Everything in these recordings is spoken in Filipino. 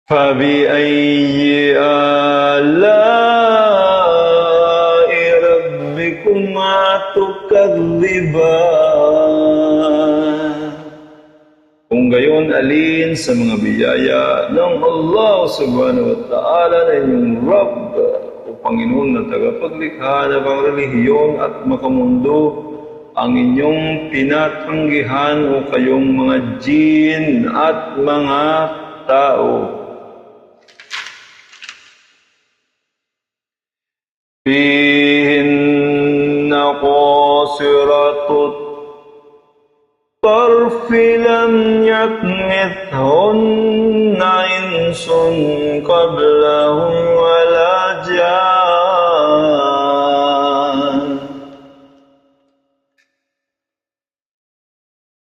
فبأي آلاء ربكما تكذبان. Kung gayon, alin sa mga biyaya ng Allah subhanahu wa ta'ala na inyong Rabb o Panginoon na tagapaglikha na pangrelihiyon at makamundo ang inyong pinatanggihan o kayong mga jin at mga tao. فيهن قاصرات الطرف لم يطمثهن إنس قبلهم ولا جان.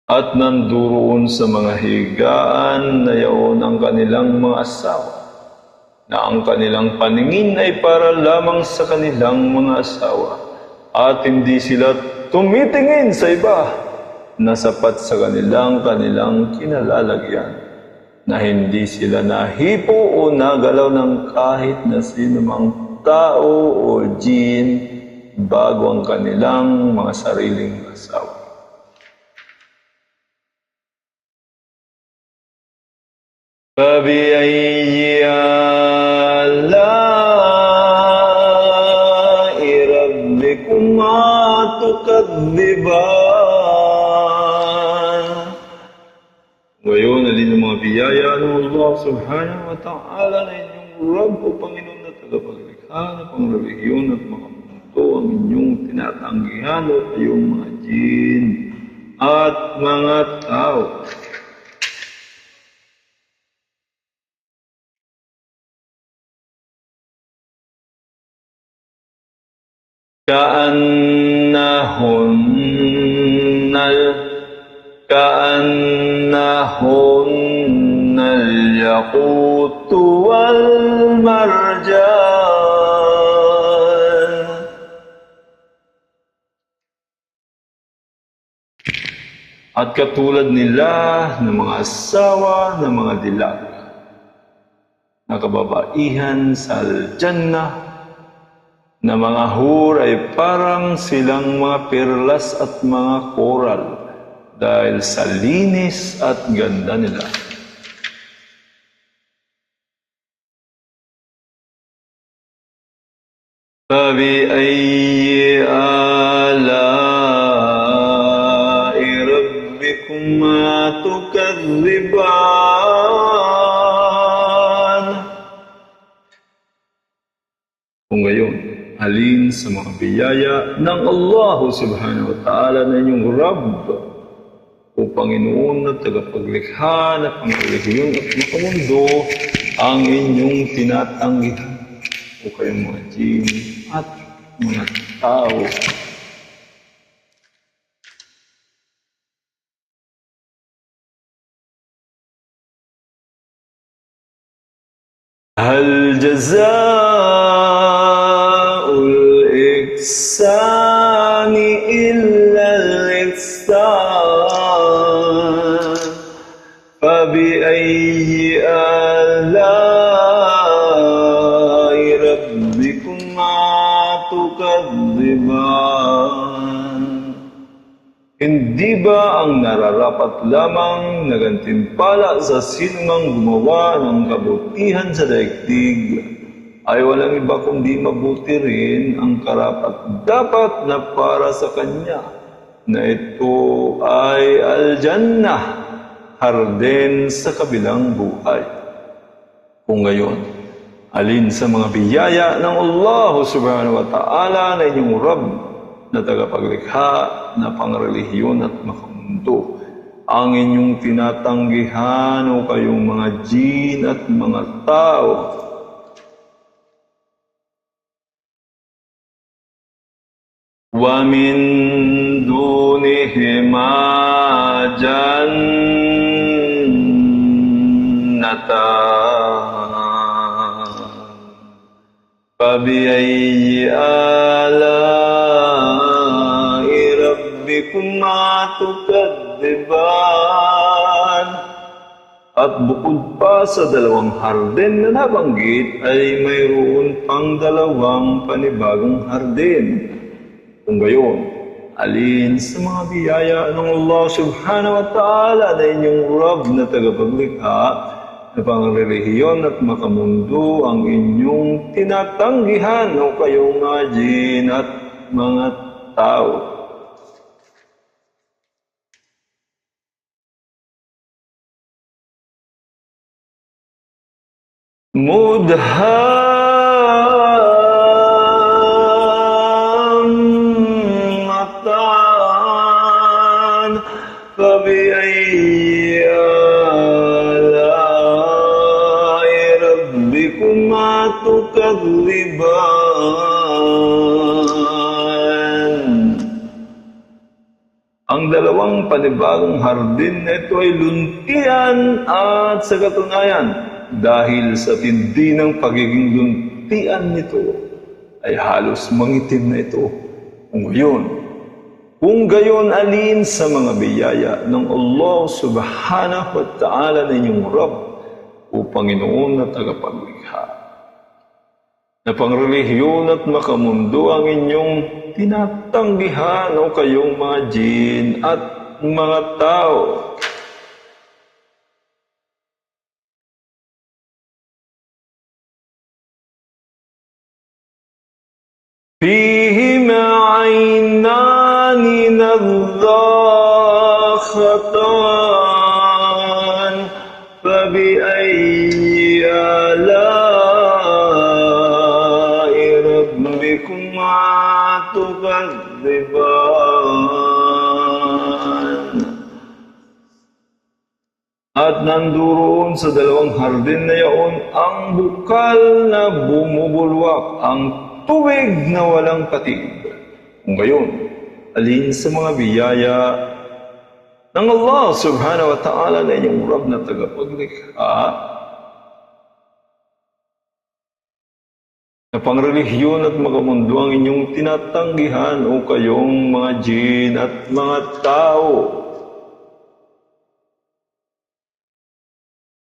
At nanduroon sa mga higaan na yaon ang kanilang mga asawa, na ang kanilang paningin ay para lamang sa kanilang mga asawa, at hindi sila tumitingin sa iba na sapat sa kanilang kinalalagyan, na hindi sila nahipo o nagalaw ng kahit na sinumang tao o jin bago ang kanilang mga sariling asawa. فبأي آلاء ربكما تكذبان. Ngayon, alin ang mga biyaya ng Allah subhanahu wa ta'ala na inyong Rabb o Panginoon na tagapaglikha na pangrelihiyon at makamundo ang inyong tinatanggihan o kayong mga jin at mga tao. كأنهن الياقوت والمرجان. At katulad nila ng mga asawa ng mga dilag na kababaihan sa Al-Jannah, na mga hur ay parang silang mga perlas at mga koral dahil sa linis at ganda nila. فَبِأَيِّ آلَاءِ رَبِّكُمَا تُكَذِّبَانِ. Kung gayon, alin sa mga biyaya ng Allah subhanahu wa ta'ala na inyong Rabb o Panginoon na tagapaglikha na pangrelihiyon at makamundo ang inyong tinatanggihan o kayong mga jin at mga tao. هل جزاء الإحسان إلا الإحسان. فبأي آلاء ربكما تكذبان. Hindi ba ang nararapat lamang na gantimpala sa sinumang gumawa ng kabutihan sa daigdig ay walang iba kundi mabuti rin ang karapat-dapat na para sa kanya, na ito ay Al-Jannah, harden sa kabilang buhay. Kung gayon, alin sa mga biyaya ng Allah subhanahu wa ta'ala na inyong Rabb na tagapaglikha na pangrelihiyon at makamundo ang inyong tinatanggihan o kayong mga jin at mga tao. وَمِن دُونِهِمَا جَنَّتَانِ. فَبِأَيِّ آلَاءِ رَبِّكُمَا تُكَذِّبَانِ. At bukod pa sa dalawang hardin na nabanggit ay mayroon pang dalawang panibagong hardin. Kung gayon, alin sa mga biyaya ng Allah subhanahu wa ta'ala na inyong Rabb na tagapaglikha na pangrelihiyon at makamundo ang inyong tinatanggihan o kayong mga jin at mga tao? مدهامتان فبأي آلاء ربكما تكذبان. Ang dalawang panibagong hardin na ito ay luntian at sa katunayan, dahil sa tindi ng pagiging luntian nito, ay halos mangitim na ito. Kung gayon, alin sa mga biyaya ng Allah subhanahu wa ta'ala na inyong Rabb o Panginoon na tagapaglikha, na pangrelihiyon at makamundo ang inyong tinatanggihan o kayong mga jin at mga tao. فيهما عينان نضاختان فبأي آلاء ربكما تكذبان. At nanduroon sa dalawang hardin na yaon ang bukal na bumubulwak, ang tubig na walang patig. Kung gayon, alin sa mga biyaya ng Allah subhanahu wa ta'ala na inyong Rabb na tagapaglikha, na pangrelihiyon at makamundo ang inyong tinatanggihan o kayong mga jin at mga tao.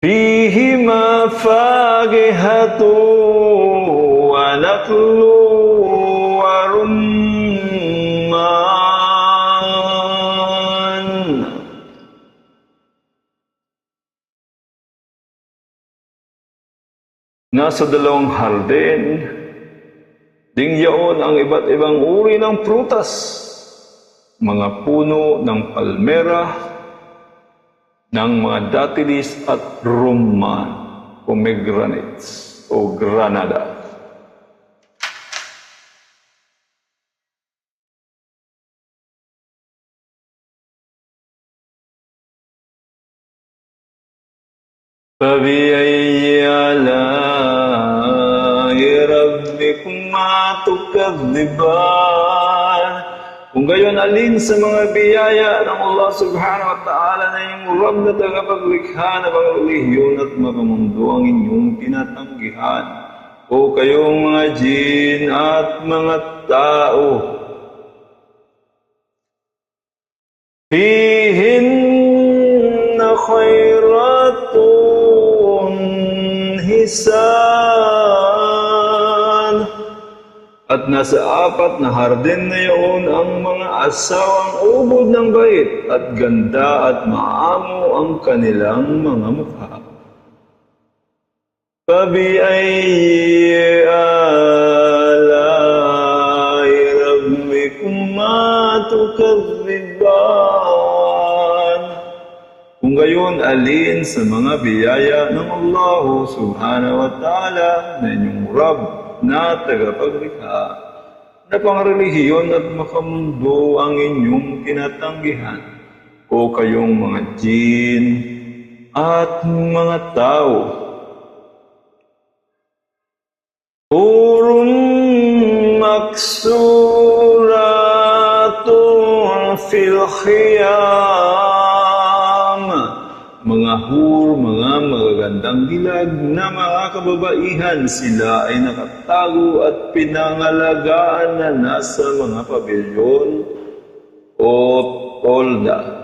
فيهما فاكهة ونخل ورمان. Nasa dalawang hardin, dingyaon ang iba't ibang uri ng prutas, mga puno ng palmera, ng mga datilis at rumman, pomegranates o granada. فبأي آلاء ربكما تكذبان. Kung gayon, alin sa mga biyaya ng Allah subhanahu wa ta'ala na yung Rabb na tagapaglikha na pangrelihiyon at makamundo ang inyong tinatanggihan o kayong mga jin at mga tao. Fihinna khairatun hisan. At nasa apat na hardin na yaon ang mga asawang ubod ng bait at ganda at maamo ang kanilang mga mukha. فَبِأَيِّ آلَاءِ رَبِّكُمَا تُكَذِّبَانِ. Kung gayon, alin sa mga biyaya ng Allah subhanahu wa ta'ala na inyong Rabb na tagapaglikha, na pangrelihiyon at makamundo ang inyong tinatanggihan o kayong mga jin at mga tao. Hurun maksuratun fil khiyam. Mga hur, mga magagandang dilag na mga kababaihan, sila ay nakatago at pinangalagaan na nasa mga pabilyon o tolda.